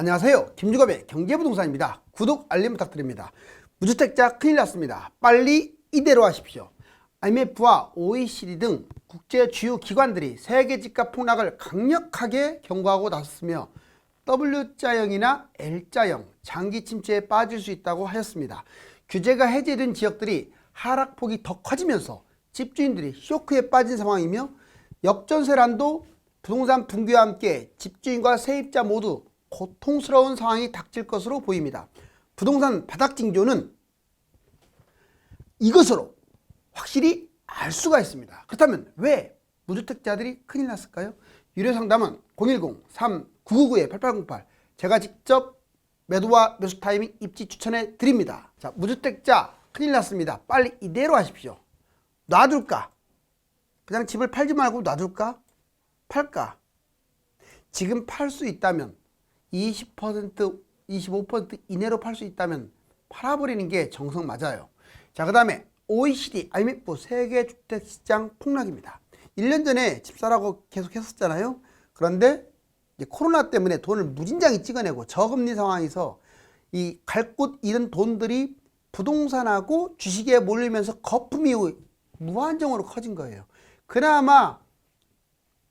안녕하세요. 김주갑의 경제부동산입니다. 구독, 알림 부탁드립니다. 무주택자 큰일 났습니다. 빨리 이대로 하십시오. IMF와 OECD 등 국제 주요 기관들이 세계 집값 폭락을 강력하게 경고하고 나섰으며 W자형이나 L자형 장기 침체에 빠질 수 있다고 하였습니다. 규제가 해제된 지역들이 하락폭이 더 커지면서 집주인들이 쇼크에 빠진 상황이며 역전세란도 부동산 붕괴와 함께 집주인과 세입자 모두 고통스러운 상황이 닥칠 것으로 보입니다. 부동산 바닥 징조는 이것으로 확실히 알 수가 있습니다. 그렇다면 왜 무주택자들이 큰일 났을까요? 유료 상담은 010-3999-8808 제가 직접 매도와 매수 타이밍 입지 추천해 드립니다. 자, 무주택자 큰일 났습니다. 빨리 이대로 하십시오. 놔둘까? 그냥 집을 팔지 말고 놔둘까? 팔까? 지금 팔 수 있다면 20%, 25% 이내로 팔 수 있다면 팔아버리는 게 정석 맞아요. 자, 그 다음에 OECD, IMF 세계 주택시장 폭락입니다. 1년 전에 집 사라고 계속 했었잖아요. 그런데 이제 코로나 때문에 돈을 무진장이 찍어내고 저금리 상황에서 이 갈 곳 잃은 돈들이 부동산하고 주식에 몰리면서 거품이 무한정으로 커진 거예요. 그나마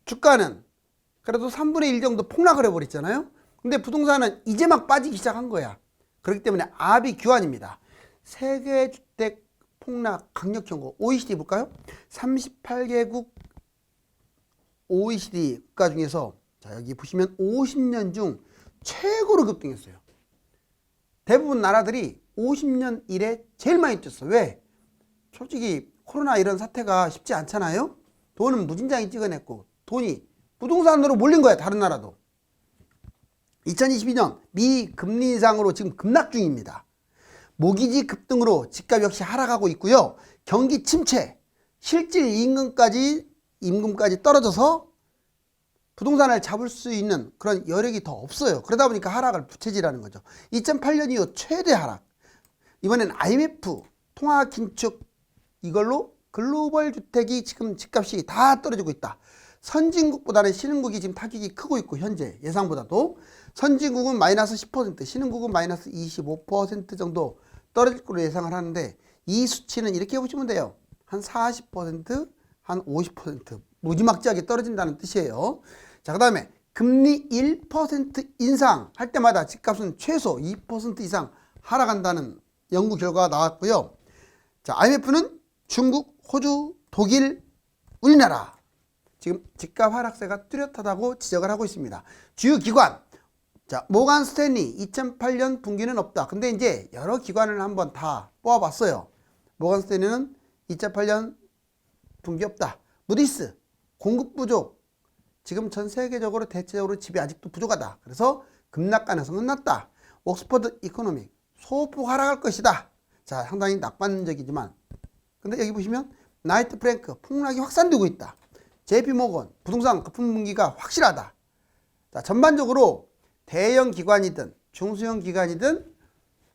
주가는 그래도 3분의 1 정도 폭락을 해버렸잖아요. 근데 부동산은 이제 막 빠지기 시작한 거야. 그렇기 때문에 압이 규환입니다. 세계 주택 폭락 강력 경고. OECD 볼까요? 38개국 OECD 국가 중에서 자, 여기 보시면 50년 중 최고로 급등했어요. 대부분 나라들이 50년 이래 제일 많이 뛰었어. 왜? 솔직히 코로나 이런 사태가 쉽지 않잖아요. 돈은 무진장이 찍어냈고 돈이 부동산으로 몰린 거야. 다른 나라도. 2022년 미 금리 인상으로 지금 급락 중입니다. 모기지 급등으로 집값 역시 하락하고 있고요. 경기 침체, 실질 임금까지 떨어져서 부동산을 잡을 수 있는 그런 여력이 더 없어요. 그러다 보니까 하락을 부채질하는 거죠. 2008년 이후 최대 하락. 이번엔 IMF 통화 긴축 이걸로 글로벌 주택이 지금 집값이 다 떨어지고 있다. 선진국보다는 신흥국이 지금 타격이 크고 있고 현재 예상보다도 선진국은 마이너스 10%, 신흥국은 마이너스 25% 정도 떨어질 걸로 예상을 하는데 이 수치는 이렇게 보시면 돼요. 한 40%, 한 50% 무지막지하게 떨어진다는 뜻이에요. 자, 그 다음에 금리 1% 인상할 때마다 집값은 최소 2% 이상 하락한다는 연구 결과가 나왔고요. 자, IMF는 중국, 호주, 독일, 우리나라 지금 집값 하락세가 뚜렷하다고 지적을 하고 있습니다. 주요 기관, 자, 모간 스탠리 2008년 분기는 없다. 근데 이제 여러 기관을 한번 다 뽑아봤어요. 모간 스탠리는 2008년 분기 없다. 무디스 공급 부족. 지금 전 세계적으로 대체적으로 집이 아직도 부족하다. 그래서 급락 가능성은 낮다. 옥스퍼드 이코노믹 소폭 하락할 것이다. 자, 상당히 낙관적이지만 근데 여기 보시면 나이트 프랭크 폭락이 확산되고 있다. JP 모건 부동산 거품 분기가 확실하다. 자, 전반적으로 대형 기관이든 중소형 기관이든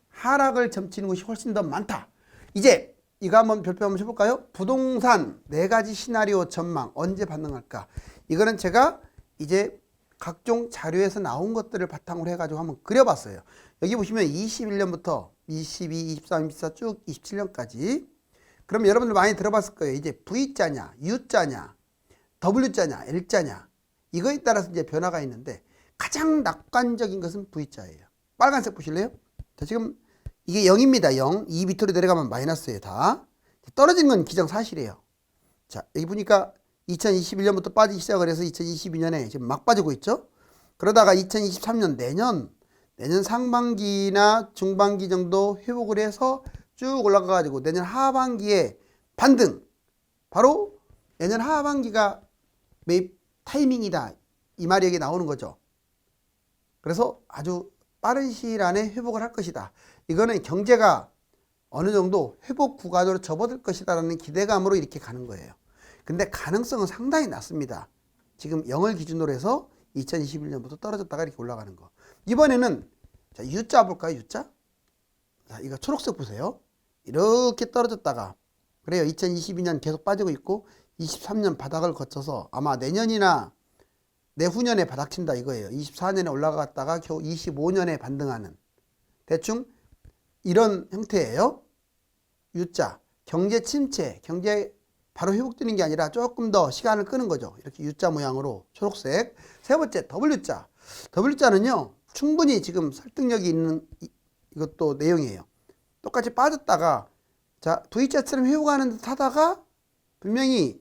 하락을 점치는 것이 훨씬 더 많다. 이제 이거 한번 별표 한번 해볼까요? 부동산 4가지 시나리오 전망 언제 반응할까? 이거는 제가 이제 각종 자료에서 나온 것들을 바탕으로 해가지고 한번 그려봤어요. 여기 보시면 21년부터 22, 23, 24 쭉 27년까지. 그럼 여러분들 많이 들어봤을 거예요. 이제 V자냐, U자냐, W자냐, L자냐. 이거에 따라서 이제 변화가 있는데 가장 낙관적인 것은 V자예요. 빨간색 보실래요? 자, 지금 이게 0입니다. 0. 이 밑으로 내려가면 마이너스예요. 다. 떨어진 건 기정사실이에요. 자, 여기 보니까 2021년부터 빠지기 시작을 해서 2022년에 지금 막 빠지고 있죠. 그러다가 2023년 내년 상반기나 중반기 정도 회복을 해서 쭉 올라가가지고 내년 하반기에 반등. 바로 내년 하반기가 매입 타이밍이다. 이 말이 여기 나오는 거죠. 그래서 아주 빠른 시일 안에 회복을 할 것이다. 이거는 경제가 어느 정도 회복 구간으로 접어들 것이다라는 기대감으로 이렇게 가는 거예요. 근데 가능성은 상당히 낮습니다. 지금 0을 기준으로 해서 2021년부터 떨어졌다가 이렇게 올라가는 거. 이번에는 자, U자 볼까요? U자? 자, 이거 초록색 보세요. 이렇게 떨어졌다가 그래요. 2022년 계속 빠지고 있고 23년 바닥을 거쳐서 아마 내년이나 내후년에 바닥친다 이거예요. 24년에 올라갔다가 겨우 25년에 반등하는 대충 이런 형태예요. U자 경제 침체, 경제 바로 회복되는 게 아니라 조금 더 시간을 끄는 거죠. 이렇게 U자 모양으로 초록색. 세 번째 W자. W자는요 충분히 지금 설득력이 있는 이것도 내용이에요. 똑같이 빠졌다가 자 V자처럼 회복하는 듯 하다가 분명히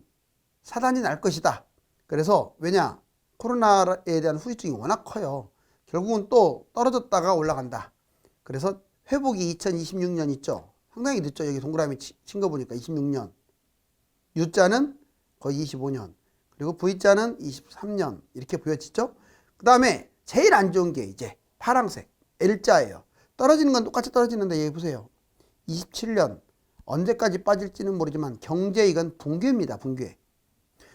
사단이 날 것이다. 그래서 왜냐 코로나에 대한 후유증이 워낙 커요. 결국은 또 떨어졌다가 올라간다. 그래서 회복이 2026년 있죠. 상당히 늦죠. 여기 동그라미 친 거 보니까 26년. U자는 거의 25년. 그리고 V자는 23년. 이렇게 보여지죠. 그 다음에 제일 안 좋은 게 이제 파랑색 L자예요. 떨어지는 건 똑같이 떨어지는데 여기 보세요. 27년. 언제까지 빠질지는 모르지만 경제 이건 붕괴입니다. 붕괴.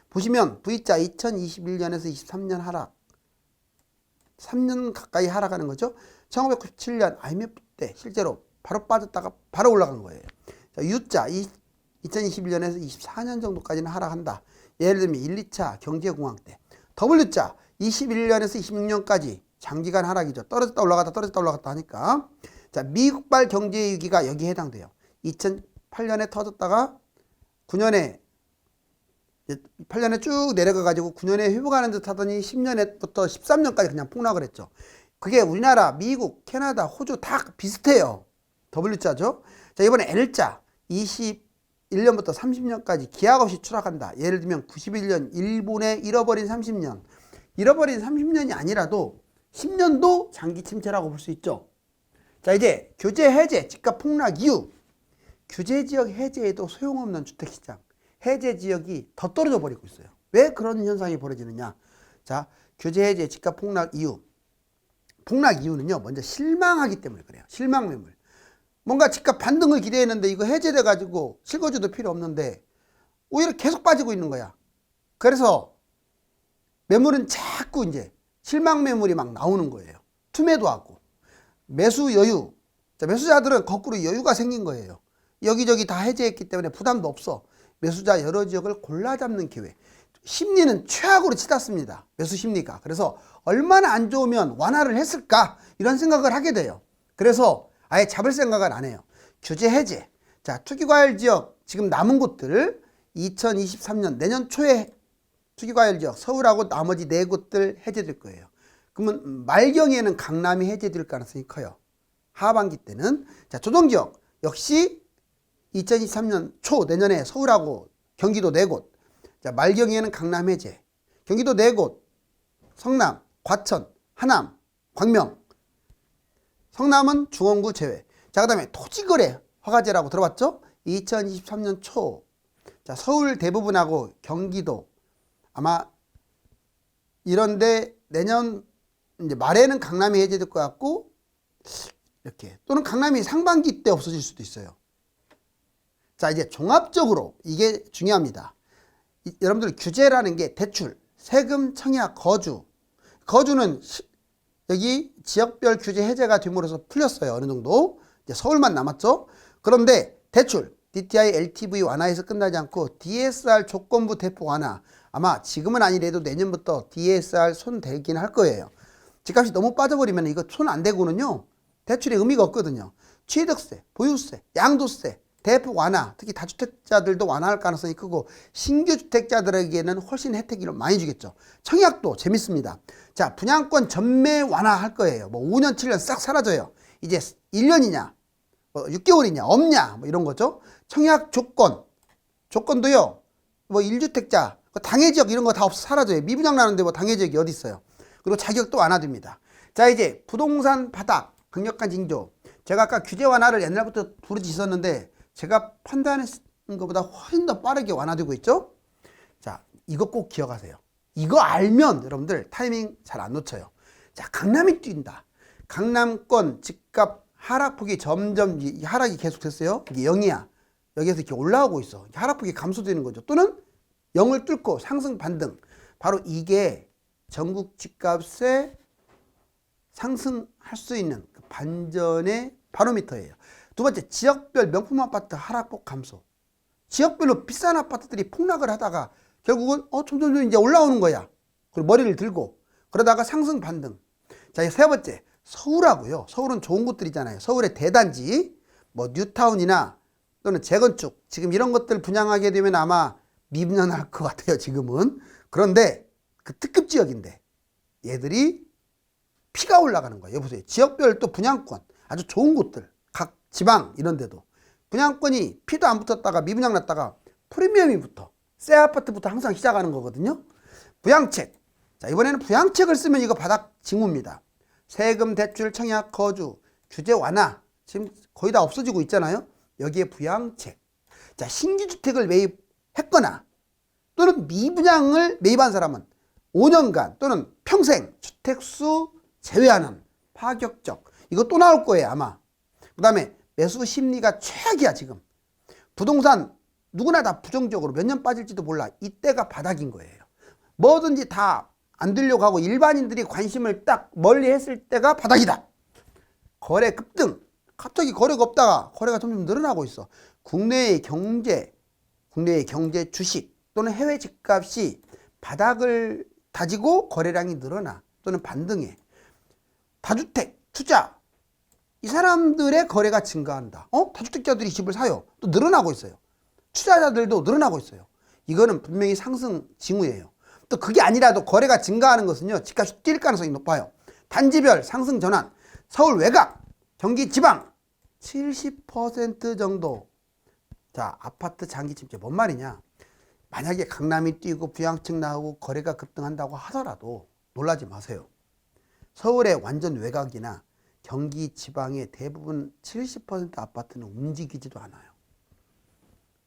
보시면 V자 2021년에서 23년 하락. 3년 가까이 하락하는 거죠. 1997년 IMF 때 실제로 바로 빠졌다가 바로 올라간 거예요. 자, U자 2021년에서 24년 정도까지는 하락한다. 예를 들면 1, 2차 경제공황 때. W자 21년에서 26년까지 장기간 하락이죠. 떨어졌다 올라갔다 떨어졌다 올라갔다 하니까. 자, 미국발 경제 위기가 여기에 해당돼요. 2008년에 터졌다가 8년에 쭉 내려가 가지고 9년에 회복하는 듯 하더니 10년부터 13년까지 그냥 폭락을 했죠. 그게 우리나라, 미국, 캐나다, 호주 다 비슷해요. W자죠. 자, 이번에 L자 21년부터 30년까지 기약 없이 추락한다. 예를 들면 91년 일본의 잃어버린 30년. 잃어버린 30년이 아니라도 10년도 장기 침체라고 볼 수 있죠. 자, 이제 규제 해제, 집값 폭락 이유. 규제 지역 해제에도 소용없는 주택시장. 해제 지역이 더 떨어져 버리고 있어요. 왜 그런 현상이 벌어지느냐. 자, 규제 해제, 집값 폭락 이유. 폭락 이유는요, 먼저 실망하기 때문에 그래요. 실망 매물. 뭔가 집값 반등을 기대했는데 이거 해제돼 가지고 실거주도 필요 없는데 오히려 계속 빠지고 있는 거야. 그래서 매물은 자꾸 이제 실망 매물이 막 나오는 거예요. 투매도 하고. 매수 여유. 자, 매수자들은 거꾸로 여유가 생긴 거예요. 여기저기 다 해제했기 때문에 부담도 없어. 매수자 여러 지역을 골라 잡는 기회. 심리는 최악으로 치닫습니다. 매수 심리가. 그래서 얼마나 안 좋으면 완화를 했을까? 이런 생각을 하게 돼요. 그래서 아예 잡을 생각을 안 해요. 규제 해제. 자, 투기과열 지역 지금 남은 곳들 2023년 내년 초에 투기과열 지역 서울하고 나머지 4곳들 해제될 거예요. 그러면 말경에는 강남이 해제될 가능성이 커요. 하반기 때는. 자, 조정지역 역시 2023년 초 내년에 서울하고 경기도 4곳. 자, 말경에는 강남 해제. 경기도 4곳. 성남, 과천, 하남, 광명. 성남은 중원구 제외. 자, 그 다음에 토지거래 허가제라고 들어봤죠? 2023년 초. 자, 서울 대부분하고 경기도 아마 이런데 내년 이제 말에는 강남이 해제될 것 같고 이렇게 또는 강남이 상반기 때 없어질 수도 있어요. 자, 이제 종합적으로 이게 중요합니다. 여러분들 규제라는 게 대출, 세금, 청약, 거주. 거주는 여기 지역별 규제 해제가 됨으로써 풀렸어요. 어느 정도. 이제 서울만 남았죠. 그런데 대출, DTI, LTV 완화에서 끝나지 않고 DSR 조건부 대폭 완화. 아마 지금은 아니래도 내년부터 DSR 손 대긴 할 거예요. 집값이 너무 빠져버리면 이거 손 안 대고는요. 대출에 의미가 없거든요. 취득세, 보유세, 양도세, 대폭 완화, 특히 다주택자들도 완화할 가능성이 크고 신규 주택자들에게는 훨씬 혜택이 많이 주겠죠. 청약도 재밌습니다. 자, 분양권 전매 완화할 거예요. 뭐 5년, 7년 싹 사라져요. 이제 1년이냐, 6개월이냐, 없냐, 뭐 이런 거죠. 청약 조건도요. 뭐 1주택자, 당해지역 이런 거 다 사라져요. 미분양 나는데 뭐 당해지역이 어디 있어요. 그리고 자격도 완화됩니다. 자, 이제 부동산 바닥, 강력한 징조. 제가 아까 규제 완화를 옛날부터 부르짖었는데 제가 판단했던 것보다 훨씬 더 빠르게 완화되고 있죠. 자, 이거 꼭 기억하세요. 이거 알면 여러분들 타이밍 잘 안 놓쳐요. 자, 강남이 뛴다. 강남권 집값 하락폭이 점점 하락이 계속됐어요. 이게 0이야. 여기에서 이렇게 올라오고 있어. 하락폭이 감소되는 거죠. 또는 0을 뚫고 상승 반등. 바로 이게 전국 집값에 상승할 수 있는 그 반전의 바로미터예요. 두 번째, 지역별 명품 아파트 하락폭 감소. 지역별로 비싼 아파트들이 폭락을 하다가 결국은 점점 이제 올라오는 거야. 그리고 머리를 들고 그러다가 상승 반등. 자, 세 번째 서울하고요. 서울은 좋은 곳들이잖아요. 서울의 대단지 뭐 뉴타운이나 또는 재건축 지금 이런 것들 분양하게 되면 아마 미분양할 것 같아요. 지금은. 그런데 그 특급 지역인데 얘들이 피가 올라가는 거예요. 보세요. 지역별 또 분양권 아주 좋은 곳들 각 지방 이런 데도 분양권이 피도 안 붙었다가 미분양 났다가 프리미엄이 붙어. 새 아파트부터 항상 시작하는 거거든요. 부양책. 자, 이번에는 부양책을 쓰면 이거 바닥 징후입니다. 세금, 대출, 청약, 거주, 규제 완화. 지금 거의 다 없어지고 있잖아요. 여기에 부양책. 자, 신규 주택을 매입했거나 또는 미분양을 매입한 사람은 5년간 또는 평생 주택수 제외하는 파격적. 이거 또 나올 거예요, 아마. 그 다음에 매수 심리가 최악이야, 지금. 부동산 누구나 다 부정적으로 몇 년 빠질지도 몰라. 이때가 바닥인 거예요. 뭐든지 다 안 되려고 하고 일반인들이 관심을 딱 멀리 했을 때가 바닥이다. 거래 급등. 갑자기 거래가 없다가 거래가 점점 늘어나고 있어. 국내의 경제 주식 또는 해외 집값이 바닥을 다지고 거래량이 늘어나 또는 반등해. 다주택, 투자. 이 사람들의 거래가 증가한다. 다주택자들이 집을 사요. 또 늘어나고 있어요. 투자자들도 늘어나고 있어요. 이거는 분명히 상승 징후예요. 또 그게 아니라도 거래가 증가하는 것은요. 집값이 뛸 가능성이 높아요. 단지별 상승 전환. 서울 외곽, 경기 지방 70% 정도. 자, 아파트 장기 침체 뭔 말이냐. 만약에 강남이 뛰고 부양책 나오고 거래가 급등한다고 하더라도 놀라지 마세요. 서울의 완전 외곽이나 경기 지방의 대부분 70% 아파트는 움직이지도 않아요.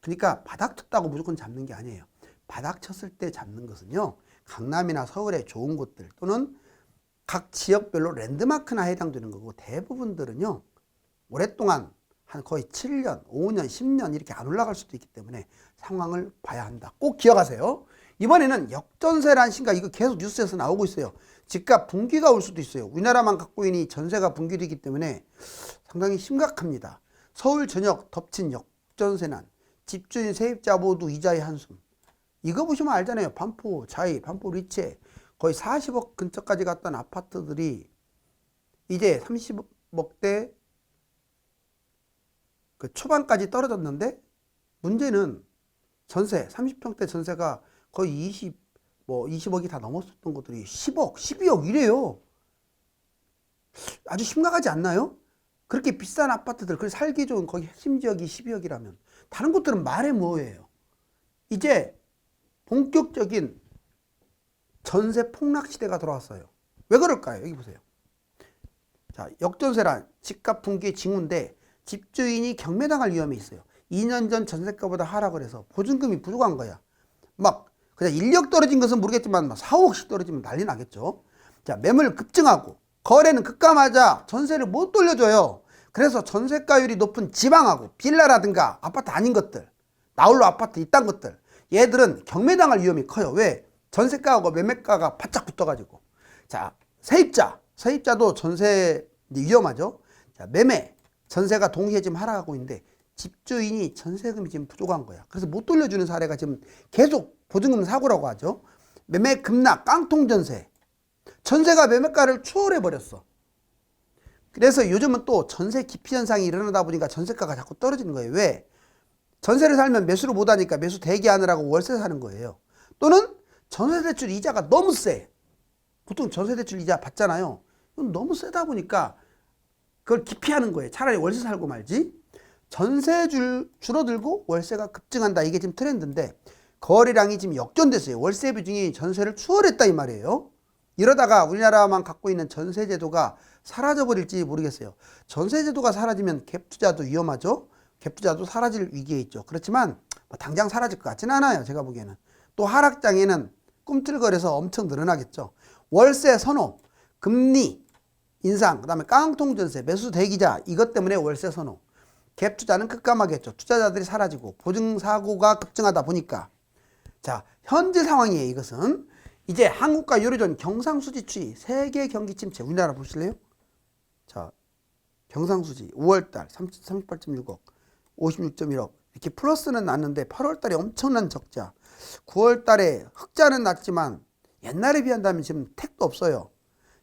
그러니까 바닥 쳤다고 무조건 잡는 게 아니에요. 바닥 쳤을 때 잡는 것은요. 강남이나 서울의 좋은 곳들 또는 각 지역별로 랜드마크나 해당되는 거고 대부분들은요. 오랫동안 한 거의 7년, 5년, 10년 이렇게 안 올라갈 수도 있기 때문에 상황을 봐야 한다. 꼭 기억하세요. 이번에는 역전세란 신가 이거 계속 뉴스에서 나오고 있어요. 집값 붕괴가 올 수도 있어요. 우리나라만 갖고 있니 전세가 붕괴되기 때문에 상당히 심각합니다. 서울 전역 덮친 역전세난, 집주인 세입자 모두 이자의 한숨. 이거 보시면 알잖아요. 반포 자이, 반포 리체 거의 40억 근처까지 갔던 아파트들이 이제 30억대 그 초반까지 떨어졌는데 문제는 전세 30평대 전세가 거의 20억이 다 넘었었던 것들이 10억, 12억 이래요. 아주 심각하지 않나요? 그렇게 비싼 아파트들, 그래서 살기 좋은 거기 핵심 지역이 12억이라면 다른 곳들은 말해 뭐예요. 이제 본격적인 전세 폭락 시대가 돌아왔어요. 왜 그럴까요? 여기 보세요. 자, 역전세란 집값 붕괴 징후인데 집주인이 경매당할 위험이 있어요. 2년 전 전세가보다 하락을 해서 보증금이 부족한 거야. 막 그냥 1억 떨어진 것은 모르겠지만 막 4, 5억씩 떨어지면 난리 나겠죠. 자, 매물 급증하고 거래는 급감하자 전세를 못 돌려줘요. 그래서 전세가율이 높은 지방하고 빌라라든가 아파트 아닌 것들, 나홀로 아파트 이딴 것들, 얘들은 경매당할 위험이 커요. 왜? 전세가하고 매매가가 바짝 붙어가지고. 자, 세입자도 전세 위험하죠. 자, 매매, 전세가 동시에 지금 하락하고 있는데 집주인이 전세금이 지금 부족한 거야. 그래서 못 돌려주는 사례가 지금 계속 보증금 사고라고 하죠. 매매 급락, 깡통 전세. 전세가 매매가를 추월해 버렸어. 그래서 요즘은 또 전세 기피 현상이 일어나다 보니까 전세가가 자꾸 떨어지는 거예요. 왜? 전세를 살면 매수를 못 하니까 매수 대기하느라고 월세 사는 거예요. 또는 전세대출 이자가 너무 세. 보통 전세대출 이자 받잖아요. 이건 너무 세다 보니까 그걸 기피하는 거예요. 차라리 월세 살고 말지. 전세 줄어들고 월세가 급증한다. 이게 지금 트렌드인데 거래량이 지금 역전됐어요. 월세 비중이 전세를 추월했다 이 말이에요. 이러다가 우리나라만 갖고 있는 전세제도가 사라져버릴지 모르겠어요. 전세제도가 사라지면 갭투자도 위험하죠. 갭투자도 사라질 위기에 있죠. 그렇지만 뭐 당장 사라질 것 같지는 않아요. 제가 보기에는. 또 하락장에는 꿈틀거려서 엄청 늘어나겠죠. 월세 선호, 금리 인상, 그 다음에 깡통 전세, 매수 대기자 이것 때문에 월세 선호. 갭투자는 급감하겠죠. 투자자들이 사라지고 보증사고가 급증하다 보니까. 자, 현재 상황이에요. 이것은. 이제 한국과 유로존 경상수지 추이, 세계 경기 침체. 우리나라 보실래요? 자, 경상수지 5월달 38.6억, 56.1억 이렇게 플러스는 났는데 8월달에 엄청난 적자. 9월달에 흑자는 났지만 옛날에 비한다면 지금 택도 없어요.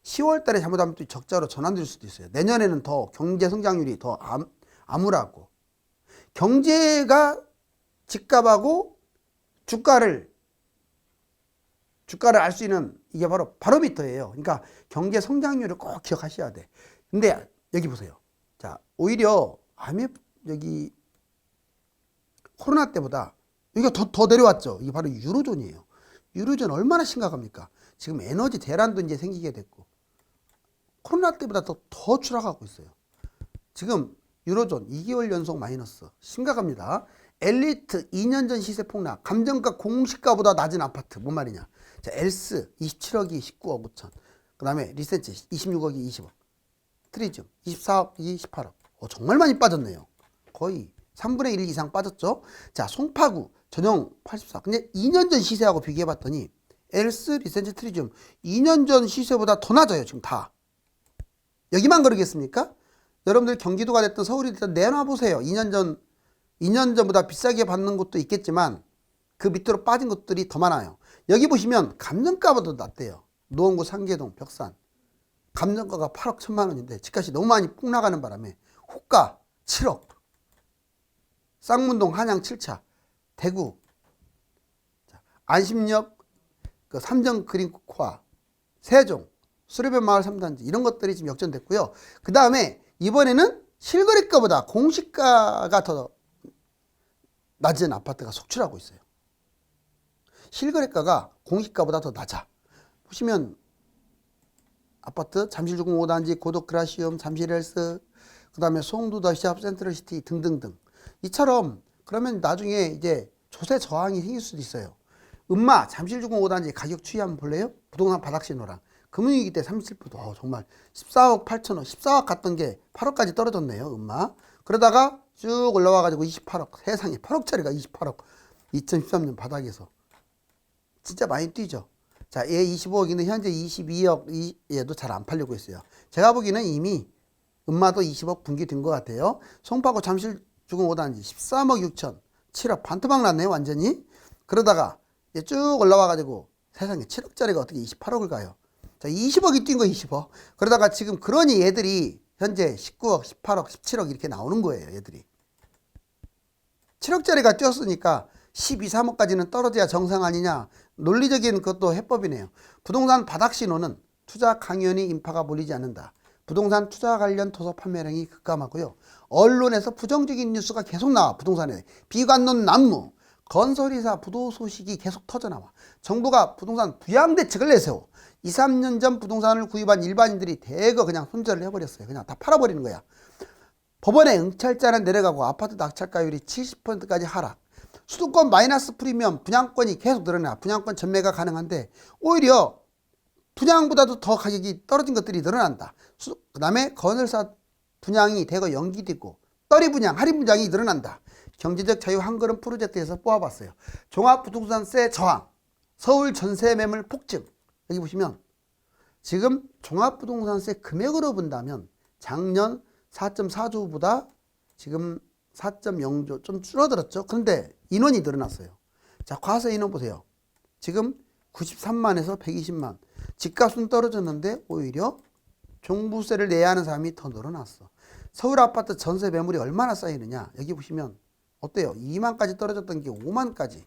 10월 달에 잘못하면 또 적자로 전환될 수도 있어요. 내년에는 더 경제 성장률이 더 암울하고, 경제가 집값하고 주가를 알 수 있는 이게 바로 바로미터예요. 그러니까 경제 성장률을 꼭 기억하셔야 돼. 근데 여기 보세요. 자, 오히려 여기 코로나 때보다 여기가 더 내려왔죠. 이게 바로 유로존이에요. 유로존 얼마나 심각합니까? 지금 에너지 대란도 이제 생기게 됐고, 코로나 때보다 더 추락하고 있어요. 지금 유로존 2개월 연속 마이너스, 심각합니다. 엘리트 2년 전 시세 폭락, 감정가 공시가보다 낮은 아파트, 뭔 말이냐? 자, 엘스 27억이 19억 5천, 그 다음에 리센츠 26억이 20억, 트리즘 24억이 18억. 정말 많이 빠졌네요. 거의 3분의 1 이상 빠졌죠. 자, 송파구 전용 84. 근데 2년 전 시세하고 비교해봤더니 엘스, 리센츠, 트리즘 2년 전 시세보다 더 낮아요. 지금 다. 여기만 그러겠습니까? 여러분들 경기도가 됐든 서울이 됐든 내놔보세요. 2년 전보다 비싸게 받는 곳도 있겠지만 그 밑으로 빠진 곳들이 더 많아요. 여기 보시면 감정가보다 낮대요. 노원구 상계동 벽산 감정가가 8억 1천만 원인데 집값이 너무 많이 폭락하는 바람에 호가 7억, 쌍문동 한양 7차, 대구 안심역 그 삼정 그린코아, 세종 수렵의 마을 3단지 이런 것들이 지금 역전됐고요. 그 다음에 이번에는 실거래가보다 공시가가 더 낮은 아파트가 속출하고 있어요. 실거래가가 공시가보다 더 낮아. 보시면 아파트 잠실주공 5단지 고덕그라시움, 잠실헬스, 그 다음에 송도더시합, 센트럴시티 등등등. 이처럼 그러면 나중에 이제 조세 저항이 생길 수도 있어요. 음마 잠실주공 5단지 가격 추이 한번 볼래요? 부동산 바닥신호랑 금융위기 때 37%. 정말 14억 8천원, 14억 갔던 게 8억까지 떨어졌네요. 음마. 그러다가 쭉 올라와가지고 28억. 세상에 8억짜리가 28억. 2013년 바닥에서. 진짜 많이 뛰죠. 자, 얘 25억인데 현재 22억 얘도 잘 안 팔리고 있어요. 제가 보기에는 이미 음마도 20억 분기된 것 같아요. 송파구 잠실주공 5단지 13억 6천, 7억 반토막 났네요. 완전히. 그러다가 쭉 올라와가지고 세상에 7억짜리가 어떻게 28억을 가요. 자, 20억이 뛴 거 20억. 그러다가 지금 그러니 얘들이 현재 19억, 18억, 17억 이렇게 나오는 거예요. 얘들이. 7억짜리가 뛰었으니까 12, 3억까지는 떨어져야 정상 아니냐. 논리적인 그것도 해법이네요. 부동산 바닥 신호는 투자 강연이 인파가 몰리지 않는다. 부동산 투자 관련 토서 판매량이 급감하고요. 언론에서 부정적인 뉴스가 계속 나와. 부동산에 비관론 난무, 건설이사 부도 소식이 계속 터져나와. 정부가 부동산 부양 대책을 내세워. 2, 3년 전 부동산을 구입한 일반인들이 대거 그냥 손절을 해버렸어요. 그냥 다 팔아버리는 거야. 법원에 응찰자는 내려가고 아파트 낙찰가율이 70%까지 하락. 수도권 마이너스 프리미엄 분양권이 계속 늘어나. 분양권 전매가 가능한데 오히려 분양보다도 더 가격이 떨어진 것들이 늘어난다. 그 다음에 건설사 분양이 대거 연기되고 떨이 분양, 할인 분양이 늘어난다. 경제적 자유 한 걸음 프로젝트에서 뽑아봤어요. 종합부동산세 저항, 서울 전세 매물 폭증. 여기 보시면 지금 종합부동산세 금액으로 본다면 작년 4.4조보다 지금 4.0조 좀 줄어들었죠. 그런데 인원이 늘어났어요. 자, 과세 인원 보세요. 지금 93만에서 120만. 집값은 떨어졌는데 오히려 종부세를 내야 하는 사람이 더 늘어났어. 서울 아파트 전세 매물이 얼마나 쌓이느냐. 여기 보시면 어때요? 2만까지 떨어졌던 게 5만까지.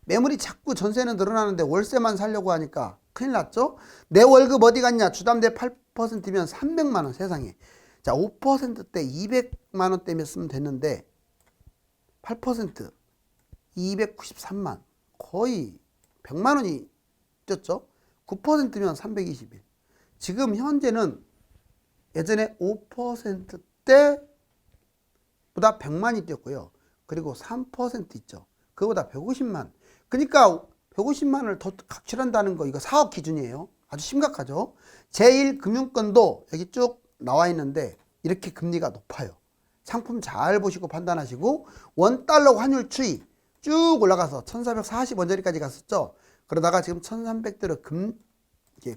매물이 자꾸 전세는 늘어나는데 월세만 살려고 하니까 큰일 났죠? 내 월급 어디 갔냐? 주담대 8%면 300만 원 세상에. 자, 5%대 200만 원대면 쓰면 됐는데 8% 293만, 거의 100만 원이 뛰었죠. 9%면 321. 지금 현재는 예전에 5%대보다 100만이 뛰었고요. 그리고 3% 있죠. 그거보다 150만. 그러니까 150만을 더 각출한다는 거, 이거 4억 기준이에요. 아주 심각하죠. 제1금융권도 여기 쭉 나와 있는데 이렇게 금리가 높아요. 상품 잘 보시고 판단하시고, 원달러 환율 추이 쭉 올라가서 1440원짜리까지 갔었죠. 그러다가 지금 1300대로 이게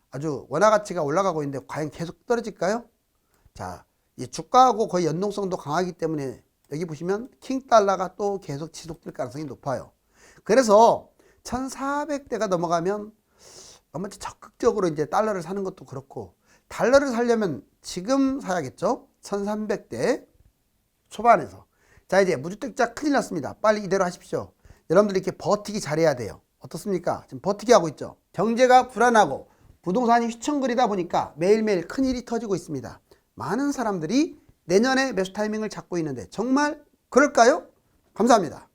아주 원화 가치가 올라가고 있는데 과연 계속 떨어질까요? 자, 이 주가하고 거의 연동성도 강하기 때문에 여기 보시면 킹달러가 또 계속 지속될 가능성이 높아요. 그래서 1400대가 넘어가면 너무 적극적으로 이제 달러를 사는 것도 그렇고, 달러를 사려면 지금 사야겠죠? 1300대 초반에서. 자, 이제 무주택자 큰일 났습니다. 빨리 이대로 하십시오. 여러분들이 이렇게 버티기 잘해야 돼요. 어떻습니까? 지금 버티기 하고 있죠. 경제가 불안하고 부동산이 휘청거리다 보니까 매일매일 큰일이 터지고 있습니다. 많은 사람들이 내년에 매수 타이밍을 잡고 있는데 정말 그럴까요? 감사합니다.